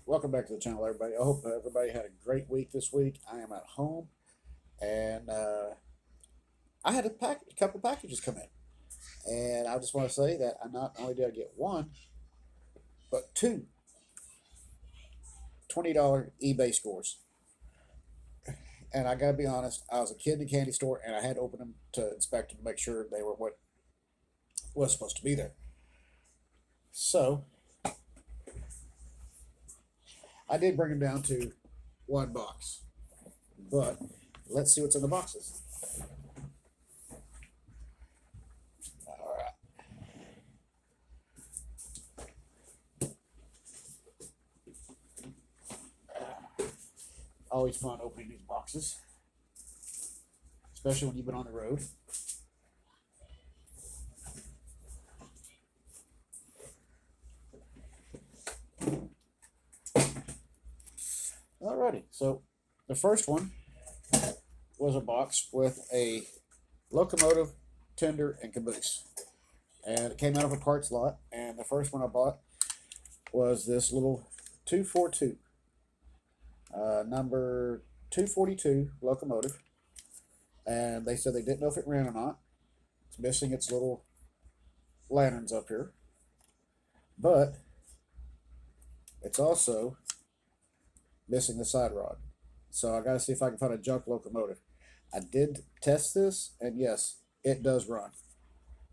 Welcome back to the channel, everybody. I hope everybody had a great week this week. I am at home, and I had a couple packages come in, and I just want to say that I not only did I get one, but two $20 eBay scores. And I gotta be honest, I was a kid in the candy store, and I had to open them to inspect them to make sure they were what was supposed to be there. So I did bring them down to one box, but let's see what's in the boxes. All right. Always fun opening these boxes, especially when you've been on the road. Alrighty, so the first one was a box with a locomotive, tender, and caboose. And it came out of a parts lot. And the first one I bought was this little 242, number 242 locomotive. And they said they didn't know if it ran or not. It's missing its little lanterns up here. But it's also missing the side rod. So I gotta see if I can find a junk locomotive. I did test this, and yes, it does run.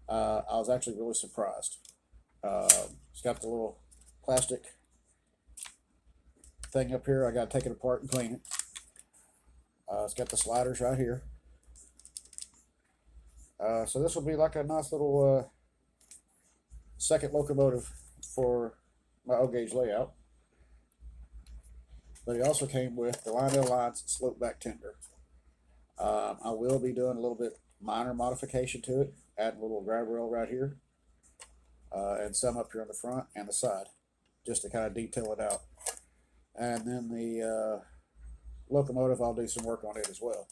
I was actually really surprised. It's got the little plastic thing up here. I gotta take it apart and clean it. It's got the sliders right here. So this will be like a nice little second locomotive for my O gauge layout. But it also came with the Lionel Lines slope back tender. I will be doing a little bit minor modification to it, add a little grab rail right here, and some up here on the front and the side, just to kind of detail it out. And then the locomotive, I'll do some work on it as well.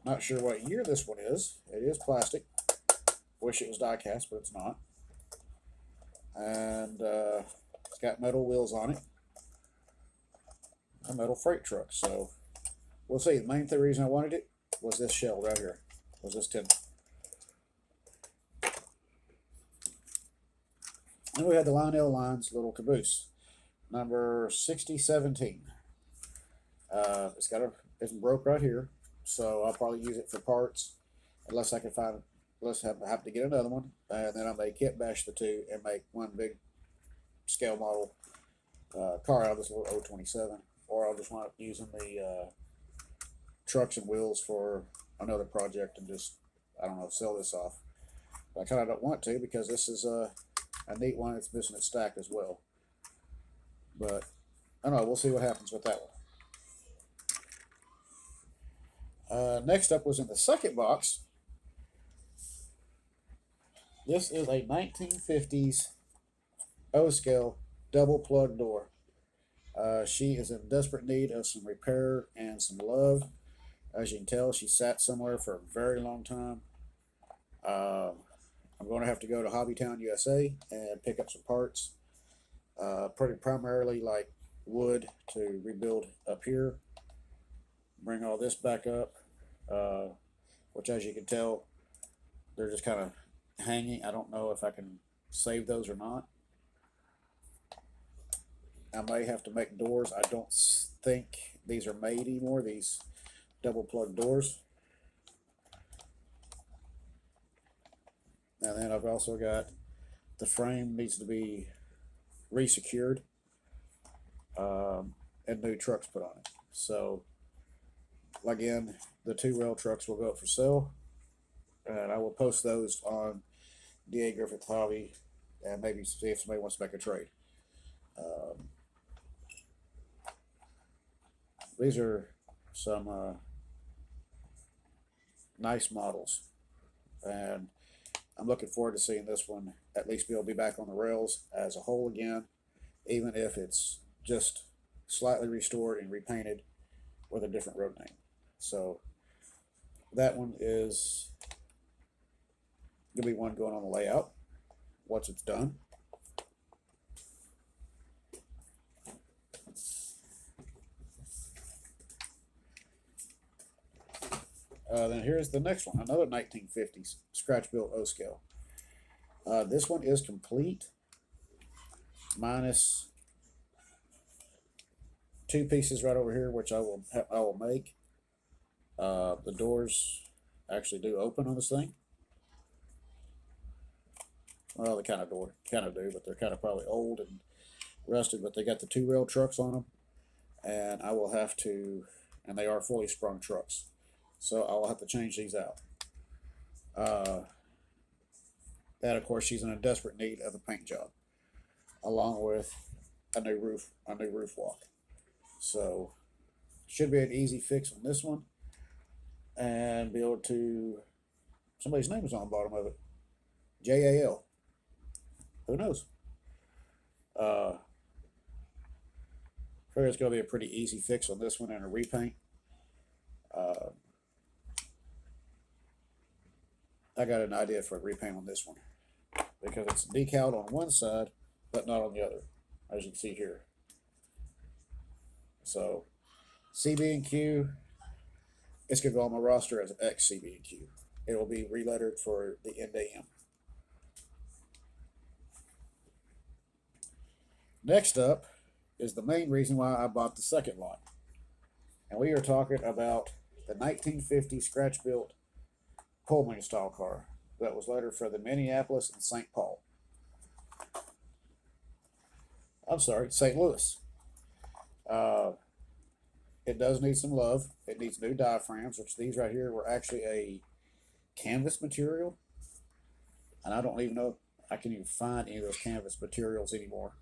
Not sure what year this one is. It is plastic. Wish it was die cast, but it's not. And it's got metal wheels on it. A metal freight truck. So we'll see. The main reason I wanted it was this shell right here. Was this tin. And we had the Lionel Lines little caboose, number 6017. It's broke right here, so I'll probably use it for parts, unless I can find. Unless I have to get another one, and then I may kit bash the two and make one big scale model car out of this little 027, or I'll just wind up using the trucks and wheels for another project and just, I don't know, sell this off. But I kind of don't want to, because this is a neat one. It's missing its stack as well. But I don't know, we'll see what happens with that one. Next up was in the second box. This is a 1950s O-scale double plug door. She is in desperate need of some repair and some love. As you can tell, she sat somewhere for a very long time. I'm going to have to go to Hobbytown, USA and pick up some parts. Pretty primarily like wood to rebuild up here. Bring all this back up, which, as you can tell, they're just kind of hanging. I don't know if I can save those or not. I may have to make doors. I don't think these are made anymore, these double plug doors. And then I've also got the frame needs to be resecured, and new trucks put on it. So again, the two rail trucks will go up for sale, and I will post those on D.A. Griffith Hobby and maybe see if somebody wants to make a trade. These are some nice models, and I'm looking forward to seeing this one at least be able to be back on the rails as a whole again, even if it's just slightly restored and repainted with a different road name. So that one is going to be one going on the layout once it's done. Then here's the next one, another 1950s scratch built O scale. This one is complete, minus two pieces right over here, which I will make. The doors actually do open on this thing. Well, they kind of do, but they're kind of probably old and rusted. But they got the two rail trucks on them, and I will have to, and they are fully sprung trucks, so I will have to change these out. That of course she's in a desperate need of a paint job, along with a new roof walk. So should be an easy fix on this one, and be able to. Somebody's name is on the bottom of it. JAL. Who knows? Uh, figure it's going to be a pretty easy fix on this one and a repaint. I got an idea for a repaint on this one because it's decaled on one side but not on the other, as you can see here. So CB&Q, it's going to go on my roster as X CB&Q. It will be relettered for the NDM. Next up is the main reason why I bought the second lot. And we are talking about the 1950 scratch built Pullman style car that was lettered for the Minneapolis and St. Paul. I'm sorry, St. Louis. It does need some love. It needs new diaphragms, which these right here were actually a canvas material. And I don't even know if I can even find any of those canvas materials anymore.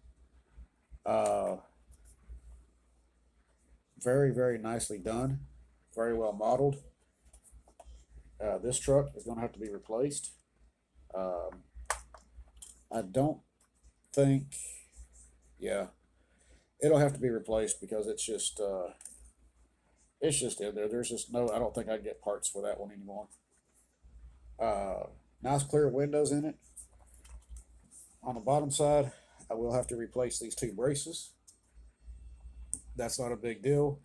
Very, very nicely done. Very well modeled. This truck is going to have to be replaced. I don't think, yeah, it'll have to be replaced because it's just in there. There's just no, I don't think I can get parts for that one anymore. Nice clear windows in it. On the bottom side, I will have to replace these two braces. That's not a big deal.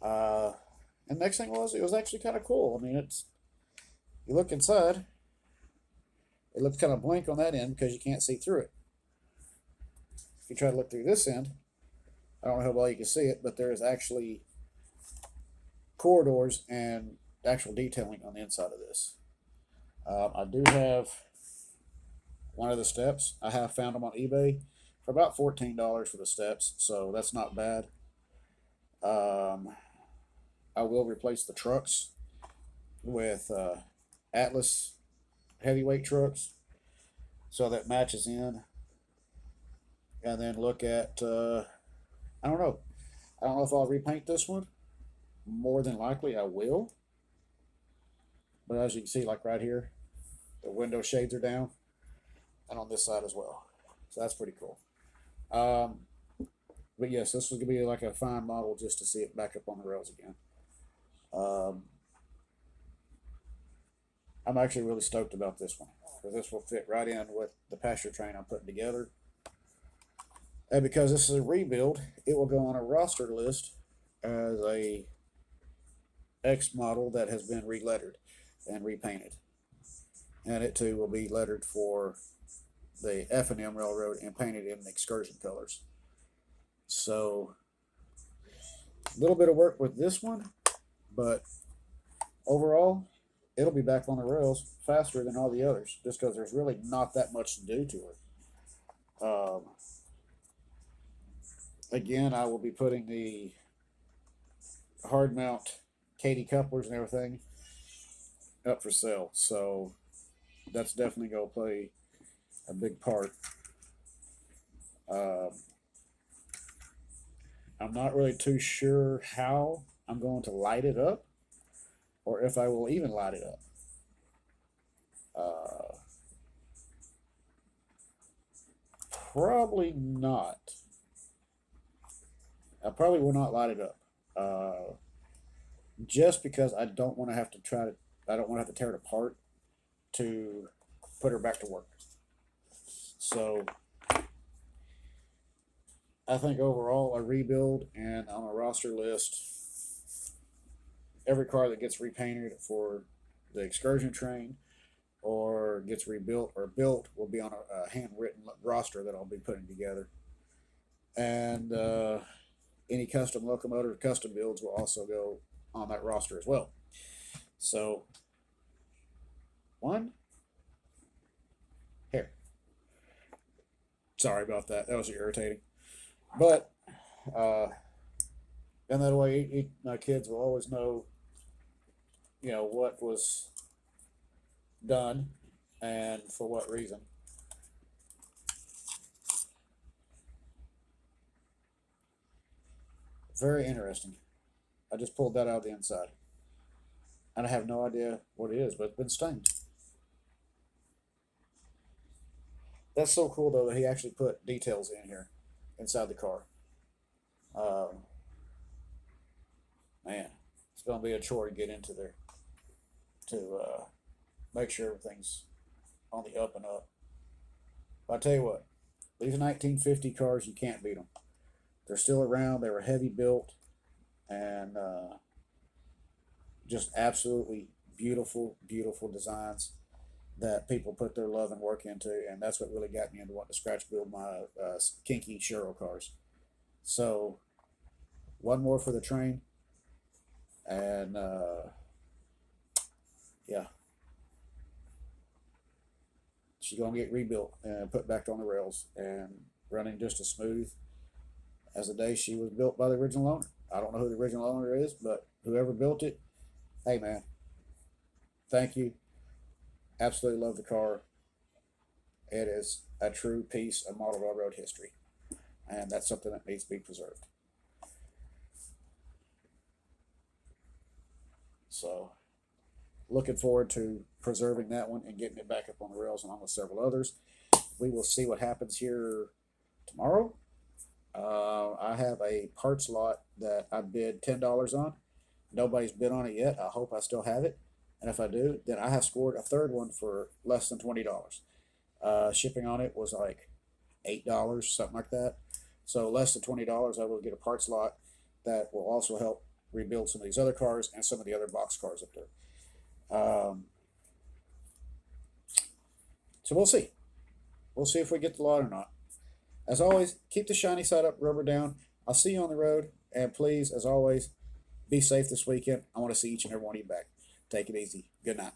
And next thing was, it was actually kind of cool. I mean, you look inside, it looks kind of blank on that end because you can't see through it. If you try to look through this end, I don't know how well you can see it, but there is actually corridors and actual detailing on the inside of this. I do have one of the steps. I have found them on eBay for about $14 for the steps, so that's not bad. I will replace the trucks with Atlas heavyweight trucks so that matches in, and then look at I don't know if I'll repaint this one. More than likely I will, but as you can see, like right here, the window shades are down, and on this side as well, so that's pretty cool. But yes, this was gonna be like a fine model just to see it back up on the rails again. I'm actually really stoked about this one because this will fit right in with the pasture train I'm putting together. And because this is a rebuild, it will go on a roster list as a X model that has been relettered and repainted. And it too will be lettered for the F&M Railroad and painted in excursion colors. So a little bit of work with this one, but overall, it'll be back on the rails faster than all the others, just because there's really not that much to do to it. Again, I will be putting the hard mount Katy couplers and everything up for sale, so that's definitely going to play a big part. I'm not really too sure how I'm going to light it up, or if I will even light it up. Probably not. I probably will not light it up. Just because I don't want to have to I don't want to have to tear it apart to put her back to work. So I think overall a rebuild and on a roster list every car that gets repainted for the excursion train or gets rebuilt or built will be on a handwritten roster that I'll be putting together. And any custom locomotive custom builds will also go on that roster as well. So, one here. Sorry about that. That was irritating. But, uh, and that way, my kids will always know, what was done and for what reason. Very interesting. I just pulled that out of the inside. And I have no idea what it is, but it's been stained. That's so cool, though, that he actually put details in here inside the car. Um, Man, it's going to be a chore to get into there to make sure everything's on the up and up. But I tell you what, these 1950 cars, you can't beat them. They're still around. They were heavy built and just absolutely beautiful, beautiful designs that people put their love and work into, and that's what really got me into wanting to scratch build my kinky Shero cars. So, one more for the train, and yeah, she's gonna get rebuilt and put back on the rails and running just as smooth as the day she was built by the original owner. I don't know who the original owner is, but whoever built it, hey man, thank you. Absolutely love the car. It is a true piece of model railroad history, and that's something that needs to be preserved. So, looking forward to preserving that one and getting it back up on the rails along with several others. We will see what happens here tomorrow. I have a parts lot that I bid $10 on. Nobody's bid on it yet. I hope I still have it. And if I do, then I have scored a third one for less than $20. Shipping on it was like $8, something like that. So less than $20, I will get a parts lot that will also help rebuild some of these other cars and some of the other box cars up there. So we'll see. We'll see if we get the lot or not. As always, keep the shiny side up, rubber down. I'll see you on the road. And please, as always, be safe this weekend. I want to see each and every one of you back. Take it easy. Good night.